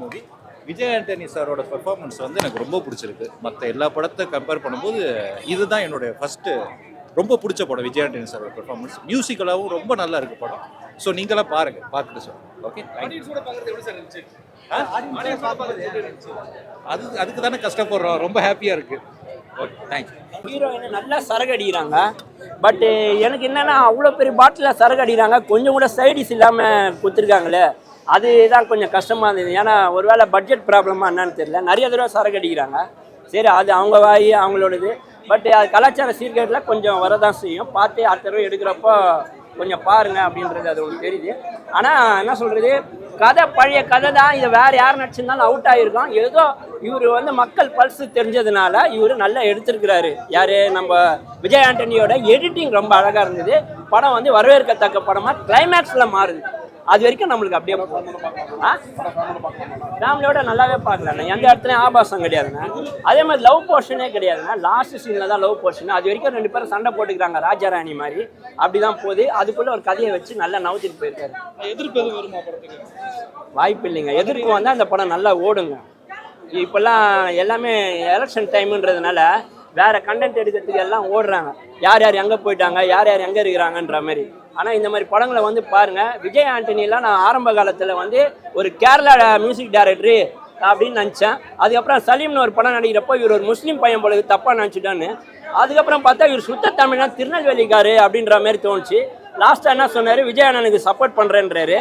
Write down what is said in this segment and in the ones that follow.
Movie. Vijay Antony சாரோட performance வந்து எனக்கு ரொம்ப பிடிச்சிருக்கு. மற்ற எல்லா படத்தை கம்பேர் பண்ணும்போது இதுதான் என்னுடைய ஃபஸ்ட்டு ரொம்ப பிடிச்ச படம். விஜய் ஆண்டனி சாரோட பெர்ஃபார்மன்ஸ் மியூசிக்கலாகவும் ரொம்ப நல்லா இருக்குது படம். ஸோ நீங்களாம் பாருங்கள், பார்த்துட்டு சொல்லுங்கள். ஓகே, அதுக்கு தானே கஷ்டப்படுறோம். ரொம்ப ஹாப்பியாக இருக்குது. Okay, thank you. ஹீரோயின் நல்லா சரகு அடிக்கிறாங்க. பட்டு எனக்கு என்னென்னா அவ்வளோ பெரிய பாட்டில் சரகு அடிக்கிறாங்க, கொஞ்சம் கூட சைடிஸ் இல்லாமல் கொடுத்துருக்காங்களே, அதுதான் கொஞ்சம் கஷ்டமாக இருந்தது. ஏன்னா ஒருவேளை பட்ஜெட் ப்ராப்ளமாக என்னன்னு தெரியல, நிறைய தடவை சரகு அடிக்கிறாங்க. சரி, அது அவங்க வாய் அவங்களோடது. பட் அது கலாச்சார சீர்கேட்டில் கொஞ்சம் வரதான் செய்யும். பார்த்து அடுத்த தடவை எடுக்கிறப்போ கொஞ்சம் பாருங்கள் அப்படின்றது அது ஒன்று தெரியுது. ஆனால் என்ன சொல்கிறது, கதை பழைய கதை தான். இதை வேறு யார் நடிச்சிருந்தாலும் அவுட் ஆகிருக்கோம். ஏதோ இவர் வந்து மக்கள் பல்ஸு தெரிஞ்சதுனால இவர் நல்லா எடுத்திருக்கிறாரு. யார், நம்ம விஜய் ஆண்டனியோட எடிட்டிங் ரொம்ப அழகாக இருந்தது. படம் வந்து வரவேற்கத்தக்க படமாக கிளைமேக்ஸில் மாறுது. அது வரைக்கும் நம்மளுக்கு அப்படியே ஃபேமிலியோட நல்லாவே பார்க்கலாண்ணா. எந்த இடத்துலையும் ஆபாசம் கிடையாதுண்ணா. அதே மாதிரி லவ் போர்ஷனே கிடையாதுண்ணா. லாஸ்ட் சீனில் தான் லவ் போர்ஷன். அது வரைக்கும் 2 பேரும் சண்டை போட்டுக்கிறாங்க, ராஜா ராணி மாதிரி. அப்படி தான் போகுது. அதுக்குள்ளே ஒரு கதையை வச்சு நல்லா நவுத்திட்டு போயிருக்காரு. வாய்ப்பு இல்லைங்க. எதிர்ப்பு வந்தால் அந்த படம் நல்லா ஓடுங்க. இப்போல்லாம் எல்லாமே எலெக்ஷன் டைமுன்றதுனால வேறு கண்டென்ட் எடுக்கிறதுக்கு எல்லாம் ஓடுறாங்க. யார் யார் எங்கே போயிட்டாங்க, யார் யார் எங்கே இருக்கிறாங்கன்ற மாதிரி. ஆனால் இந்த மாதிரி படங்களை வந்து பாருங்கள். விஜய் ஆண்டனிலாம் நான் ஆரம்ப காலத்தில் வந்து ஒரு கேரளா மியூசிக் டைரக்டரு அப்படின்னு நினச்சேன். அதுக்கப்புறம் சலீம்னு ஒரு படம் நடிக்கிறப்போ இவர் ஒரு முஸ்லீம் பையன் போல தப்பாக நினச்சிட்டான்னு. அதுக்கப்புறம் பார்த்தா இவர் சுத்த தமிழ்னா திருநெல்வேலிக்காரு அப்படின்ற மாதிரி தோணுச்சு. லாஸ்ட்டாக என்ன சொன்னார், விஜய் அண்ணனுக்கு சப்போர்ட் பண்ணுறேன்றாரு.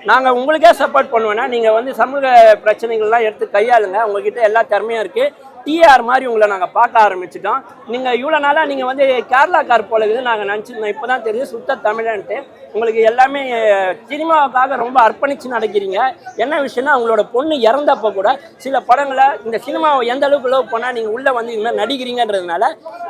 நாங்கள் உங்களுக்கே சப்போர்ட் பண்ணுவேன்னா நீங்கள் வந்து சமூக பிரச்சனைகள்லாம் எடுத்து கையாளுங்க. உங்ககிட்ட எல்லா திறமையும் இருக்குது. டிஆர் மாதிரி உங்களை நாங்கள் பார்க்க ஆரம்பிச்சிட்டோம். நீங்கள் இவ்வளோ நாளாக நீங்கள் வந்து கேரளாக்கார் போல இருக்குது நாங்கள் நினச்சிருந்தோம். இப்போ தான் தெரியுது சுத்த தமிழன்ட்டு. உங்களுக்கு எல்லாமே சினிமாவுக்காக ரொம்ப அர்ப்பணித்து நடக்கிறீங்க. என்ன விஷயம்னா, அவங்களோட பொண்ணு இறந்தப்போ கூட சில படங்களை இந்த சினிமாவை எந்த அளவுக்கு லவ் பண்ணால் நீங்கள் உள்ளே வந்து இந்த மாதிரி நடிக்கிறீங்கன்றதுனால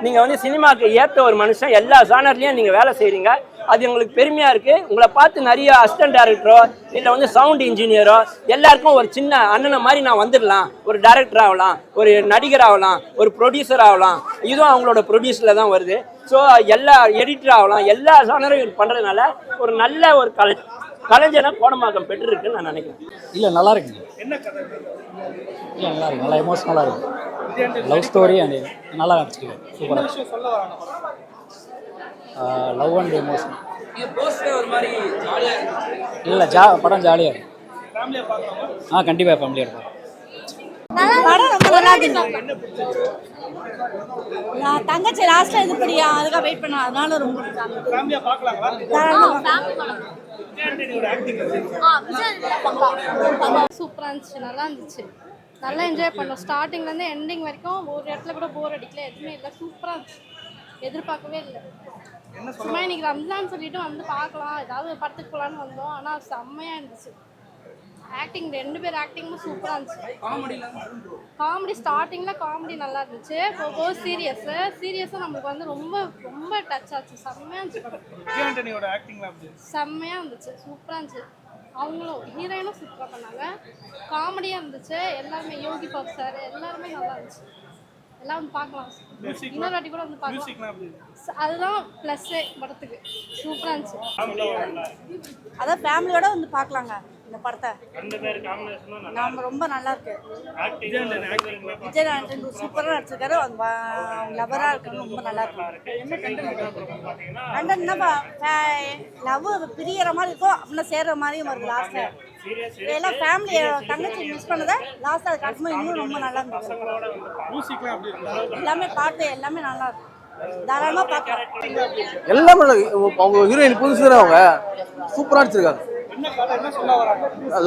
நீங்கள் வந்து சினிமாவுக்கு ஏற்ற ஒரு மனுஷன். எல்லா ஜானர்லேயும் நீங்கள் வேலை செய்கிறீங்க. அது எங்களுக்கு பெருமையாக இருக்குது. உங்களை பார்த்து நிறைய அசிஸ்டன்ட் டைரக்டரோ இல்லை வந்து சவுண்ட் இன்ஜினியரோ எல்லாருக்கும் ஒரு சின்ன அண்ணனை மாதிரி நான் வந்துடலாம். ஒரு டைரக்டர் ஆகலாம், ஒரு நடிகர் ஆகலாம், ஒரு ப்ரொடியூசர் ஆகலாம். இதுவும் அவங்களோட ப்ரொடியூஸில் தான் வருது. ஸோ எல்லா எடிட்டர் ஆகலாம். எல்லா ஜானரையும் பண்ணுறதுனால ஒரு நல்ல ஒரு கலைஞனை கோடம்பாக்கம் பெற்றிருக்குன்னு நான் நினைக்கிறேன். இல்லை, நல்லா இருக்குங்க. இல்லை, நல்லா இருக்கு. நல்லா எமோஷனலாக இருக்குது. லவ் ஸ்டோரி அண்ட் நல்லா நடிச்சிருக்கேன். சூப்பராக. Love and emotion. இல்லை, படம் ஜாலியாக இருக்கும். கண்டிப்பாக ஃபேமிலியாக இருக்கும். படம் ரொம்ப நல்லா இருக்கு. நான் தங்கச்சி லாஸ்ட்ல இது படியா அதுக்காக வெயிட் பண்ண, அதனால ரொம்ப சூப்பராக இருந்துச்சு, நல்லா இருந்துச்சு, நல்லா என்ஜாய் பண்ணோம். ஸ்டார்டிங்லேருந்து எண்டிங் வரைக்கும் ஒரு இடத்துல கூட போர் அடிக்கல, எதுவுமே இல்லை. சூப்பராக இருந்துச்சு, எதிர்பார்க்கவே இல்லை. சும்மா இன்னைக்கு ரம்ஜான் சொல்லிட்டு வந்து பார்க்கலாம், ஏதாவது படத்துக்கு போகலான்னு வந்தோம். ஆனால் செம்மையாக இருந்துச்சு. ஆக்டிங் 2 பேர் ஆக்டிங்கும் சூப்பராக இருந்துச்சு. காமெடி ஸ்டார்டிங்கில் காமெடி நல்லா இருந்துச்சு. இப்போ சீரியஸாக நம்மளுக்கு வந்து ரொம்ப ரொம்ப டச் ஆச்சு. செம்மையாக இருந்துச்சு. செம்மையாக இருந்துச்சு, சூப்பராக இருந்துச்சு. அவங்களும் ஹீரோயினும் சூப்பராக பண்ணாங்க. காமெடியாக இருந்துச்சு. எல்லாருமே யோகி பாபு சார் எல்லாருமே நல்லா இருந்துச்சு. எல்லாம் வந்து பார்க்கலாம். இன்னொரு வாட்டி கூட வந்து பார்க்கலாம். அதுதான் ப்ளஸ்ஸே படத்துக்கு. சூப்பராக இருந்துச்சு. அதான் ஃபேமிலியோட வந்து பார்க்கலாங்க இந்த படத்தை. நம்ம ரொம்ப நல்லா இருக்கு. விஜய் ஆண்டனி சூப்பராக நடிச்சிருக்காரு. அவங்க லவராக இருக்காங்க, ரொம்ப நல்லா இருக்கு. என்னப்பா லவ் பிரியற மாதிரி இருக்கும், அப்படின்னா சேர்ற மாதிரியும் வருது லாஸ்ட்ல. எல்லாம் ஃபேமிலி தங்கச்சி மிஸ் பண்ணதை லாஸ்ட் அது கட்டும்போது இன்னும் ரொம்ப நல்லா இருந்தது. எல்லாமே பாட்டு எல்லாமே நல்லா இருக்கு. தாராளமாக பார்க்கலாம். எல்லாமே அவங்க ஹீரோயின் புதுசு அவங்க சூப்பராக நடிச்சிருக்காங்க.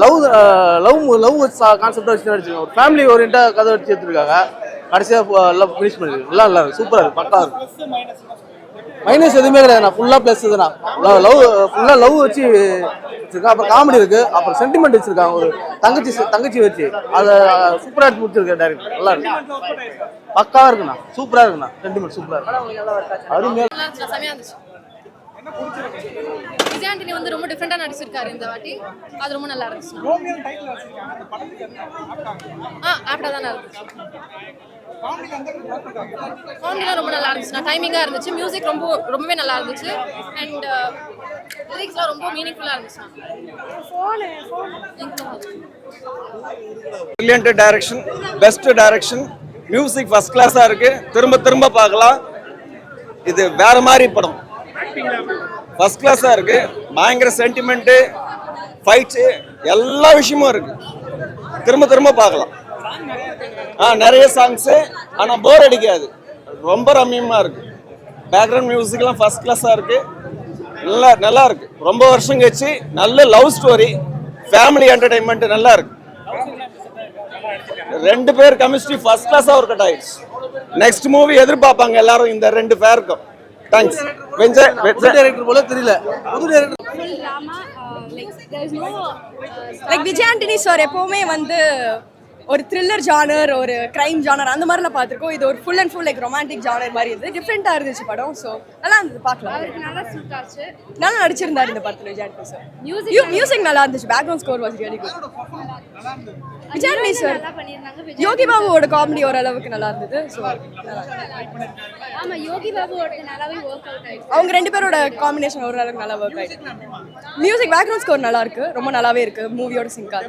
லவ் கான்செப்டாக வச்சு நடிச்சிருக்காங்க. ஒரு ஃபேமிலி ஓரியன்டாக கதை வச்சு எடுத்துருக்காங்க. கடைசியாக எல்லாம் ஃபினிஷ் பண்ணிருக்கு. நல்லா இருக்கு, சூப்பராக இருக்கு, பக்கா இருக்கு. மைனஸ் எதுவுமே கிடையாது. நான் ஃபுல்லாக ப்ளஸ் இதுதான். ஃபுல்லாக லவ் வச்சு வச்சிருக்கேன். அப்புறம் காமெடி இருக்கு, அப்புறம் சென்டிமெண்ட் வச்சிருக்காங்க. ஒரு தங்கச்சி வச்சு அதை சூப்பராக எடுத்து முடிச்சிருக்கேன் டைரக்டர். நல்லா இருக்கு, பக்காவாக இருக்குண்ணா, சூப்பராக இருக்குண்ணா. சென்டிமெண்ட் சூப்பராக இருக்கு. அருமையாக விஜய் ஆண்டனி வந்து ரொம்ப டிஃப்ரெண்டாக நடிச்சிருக்காரு இந்த வாட்டி. அது ரொம்ப நல்லா இருந்துச்சு. ஆப்டாக தான் இருந்துச்சு. காமெடிலாம் ரொம்ப நல்லா இருந்துச்சு. டைமிங்காக இருந்துச்சு. மியூசிக் ரொம்பவே நல்லா இருந்துச்சு. அண்ட் லிரிக்ஸ்லாம் ரொம்ப மீனிங்ஃபுல்லாக இருந்துச்சு. Brilliant direction, best direction, music first கிளாஸாக இருக்கு. திரும்ப திரும்ப பார்க்கலாம். இது வேற மாதிரி படம், ஃபர்ஸ்ட் கிளாஸாக இருக்கு. பயங்கர சென்டிமெண்ட்டு, ஃபைட்ஸு, எல்லா விஷயமும் இருக்கு. திரும்ப திரும்ப பார்க்கலாம். நிறைய சாங்ஸு, ஆனால் போர் அடிக்காது. ரொம்ப ரம்மியமாக இருக்கு. பேக்ரவுண்ட் மியூசிக்லாம் ஃபர்ஸ்ட் கிளாஸாக இருக்கு. நல்லா இருக்கு. ரொம்ப வருஷம் கழிச்சு நல்ல லவ் ஸ்டோரி, ஃபேமிலி என்டர்டைன்மெண்ட் நல்லா இருக்கு. 2 பேர் கெமிஸ்ட்ரி ஃபர்ஸ்ட் கிளாஸாக ஒர்க் அவுட் ஆயிடுச்சு. நெக்ஸ்ட் மூவி எதிர்பார்ப்பாங்க எல்லாரும் இந்த 2 பேருக்கும். தேங்க்ஸ். டைரக்டர் போல தெரியல, புது director. Full drama, like Vijay Antony sir எப்போவுமே வந்து ஒரு த்ரில்லர் ஜானர், ஒரு கிரைம் ஜானர் அந்த மாதிரிலாம் பார்த்துருக்கோம். இது ஒரு full and full like romantic genre மாதிரி இருந்தது. டிஃப்ரெண்ட்டாக இருந்துச்சு படம். ஸோ நல்லா இருந்தது, பார்க்கலாம். அவருக்கு நல்லா சூட் ஆச்சு. நல்லா நடிச்சிருந்தார் இந்த படத்தில் விஜய் ஆண்டனி சார். மியூசிக் நல்லா இருந்துச்சு. Background score was really good. Vijay Antony sir நல்லா பண்ணியிருந்தாங்க. யோகி பாபுவோட காமெடி ஓரளவுக்கு நல்லா இருந்தது. ஸோ ஆமா, யோகி பாபுவோட நல்லாவே ஒர்க் அவுட் ஆயிடுச்சு. அவங்க 2 பேரோட காம்பினேஷன் ஓரளவுக்கு நல்லா ஒர்க் ஆயிடுச்சு. மியூசிக் பேக்ரவுண்ட் ஸ்கோர் நல்லா இருக்கு, ரொம்ப நல்லாவே இருக்கு. மூவியோட சிங்காக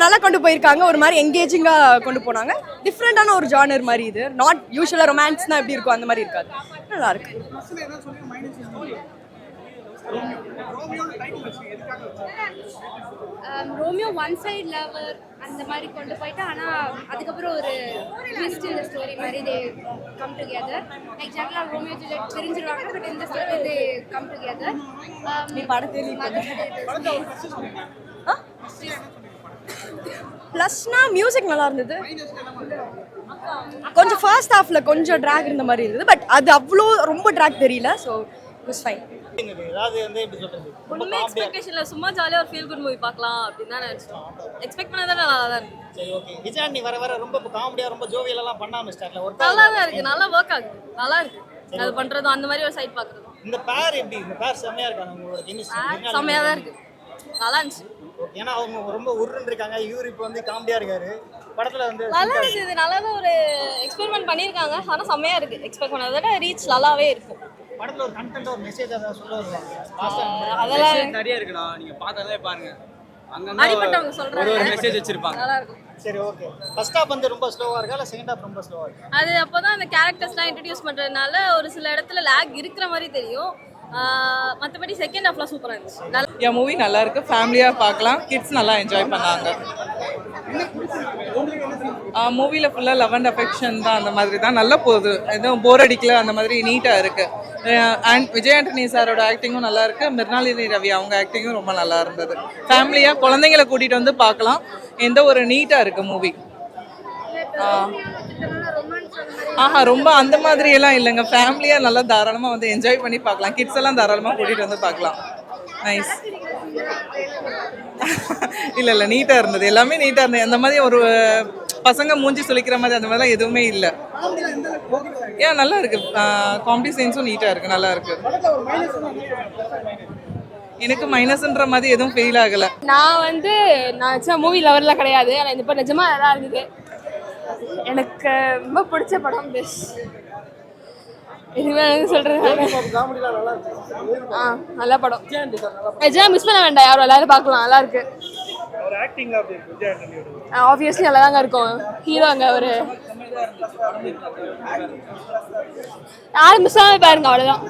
நல்லா கொண்டு போயிருக்காங்க. ஒரு மாதிரி என்கேஜிங்காக கொண்டு போனாங்க. டிஃப்ரெண்டான ஒரு ஜானர் மாதிரி. இது நாட் யூஸ்வலாக ரொமான்ஸ்னா எப்படி இருக்கும் அந்த மாதிரி இருக்காது. நல்லா இருக்கு. ரோமியோ ஒன் சைடு லவர் அந்த மாதிரி கொண்டு போயிட்டு, ஆனால் அதுக்கப்புறம் ஒரு ட்விஸ்ட் இந்த ஸ்டோரி மாதிரி தே கம் டுகெதர். லைக் ஜெனரலாக ரோமியோ ஜூலியட் பிரிஞ்சிருவாங்க, பட் இந்த ஸ்டோரி தே கம் டுகெதர். நீ படத்தை ப்ளஸ்னா மியூசிக் நல்லா இருந்தது. கொஞ்சம் ஃபர்ஸ்ட் ஹாஃப்ல கொஞ்சம் ட்ராக் இருந்த மாதிரி இருந்தது. பட் அது அவ்வளோ ரொம்ப ட்ராக் தெரியல. So it was fine. ஒன்றுமே எக்ஸ்பெக்டேஷன்ல சும்மா ஜாலியாக ஒரு ஃபீல் குட் மூவி பார்க்கலாம் அப்படின்னு தான் நினச்சோம். எக்ஸ்பெக்ட் பண்ணதை நல்லா தான் இருக்கு. சரி, ஓகே. விஜய் ஆண்டனி வர ரொம்ப காமெடியா, ரொம்ப ஜோவியலெல்லாம் பண்ணாம ஸ்டார்ட்ல ஒரு நல்லா தான் இருக்கு, நல்லா ஒர்க் ஆகுது, நல்லா இருக்கு. அது பண்றதும் அந்த மாதிரி ஒரு சைட் பார்க்குறதும். இந்த பேர் எப்படி? இந்த பேர் செம்மையா இருக்காங்க உங்களோட கெமிஸ்ட்ரி. செம்மையாக தான் இருக்கு, நல்லா இருந்துச்சு. ஏன்னா அவங்க ரொம்ப உருன்னு இருக்காங்க, இவர் இப்போ வந்து காமெடியா இருக்காரு. படத்துல வந்து நல்லா இருந்தது, நல்லா தான் ஒரு எக்ஸ்பெரிமெண்ட் பண்ணியிருக்காங்க. ஆனால் செம்மையாக இருக்கு. எக்ஸ்பெக்ட் பண்ணதை விட ரீச் நல்லாவே இருக்கும். படத்துல ஒரு கண்டென்ட், ஒரு மெசேஜ் ஏதாவது சொல்ல வருவாங்க. அதெல்லாம் நிறைய இருக்குடா, நீங்க பார்த்தாலே பாருங்க. அடிப்பட்டவங்க சொல்றாங்க, ஒரு மெசேஜ் வச்சிருப்பாங்க. நல்லா இருக்கும். சரி, ஓகே. ஃபர்ஸ்ட் ஹாஃப் வந்து ரொம்ப ஸ்லோவா இருக்கா இல்ல செகண்ட் ஹாஃப் ரொம்ப ஸ்லோவா இருக்கா? அது அப்போதான் அந்த கேரக்டர்ஸ்லாம் இன்ட்ரடியூஸ் பண்றதுனால ஒரு சில இடத்துல லேக் இருக்கிற மாதிரி தெரியும். மற்றபடி செகண்ட் ஹாஃப்லாம் சூப்பராக இருந்துச்சு. மூவி நல்லா இருக்கு, ஃபேமிலியாக பார்க்கலாம். கிட்ஸ் நல்லா என்ஜாய் பண்ணாங்க. மூவியில் ஃபுல்லாக லவ் அண்ட் அஃபெக்ஷன் தான், அந்த மாதிரி தான் நல்லா போகுது. எதுவும் போர் அடிக்கல, அந்த மாதிரி நீட்டாக இருக்கு. அண்ட் விஜய் ஆண்டனி சாரோட ஆக்டிங்கும் நல்லா இருக்கு. மிர்னாலினி ரவி அவங்க ஆக்டிங்கும் ரொம்ப நல்லா இருந்தது. ஃபேமிலியாக குழந்தைங்களை கூட்டிகிட்டு வந்து பார்க்கலாம். எந்த ஒரு நீட்டாக இருக்கு மூவி. ரொம்ப அந்த மாதிரி எல்லாம் இல்லைங்க. ஃபேமிலியாக நல்லா தாராளமாக வந்து என்ஜாய் பண்ணி பார்க்கலாம். கிட்ஸ் எல்லாம் தாராளமாக கூட்டிகிட்டு வந்து பார்க்கலாம். நைஸ். இல்லை நீட்டாக இருந்தது, எல்லாமே நீட்டாக இருந்தது. அந்த மாதிரி ஒரு பசங்க மூஞ்சி சுளிக்கிற மாதிரி அந்த மாதிரிலாம் எதுவுமே இல்லை. நல்லா இருக்கு. காமெடி சீன்ஸும் நீட்டாக இருக்கு, நல்லா இருக்கு. எனக்கு மைனஸ்ன்ற மாதிரி எதுவும் ஃபீல் ஆகலை. நான் மூவி லவர்லாம் கிடையாது, ஆனால் இந்த படம் நிஜமாக நல்லா இருந்தது. எனக்கு ரொம்ப பிடிச்ச படம் திஸ். இதுவே சொல்றது நல்ல படம். விஜய் மிஸ் பண்ண வேண்டாம், யாரும் எல்லாரும் பார்க்கலாம், நல்லா இருக்கு. ஆப்வியஸ்லி நல்லா தாங்க இருக்கும். ஹீரோ அங்கே ஒரு யாரும் மிஸ் ஆகாம பாருங்க, அவ்வளோதான்.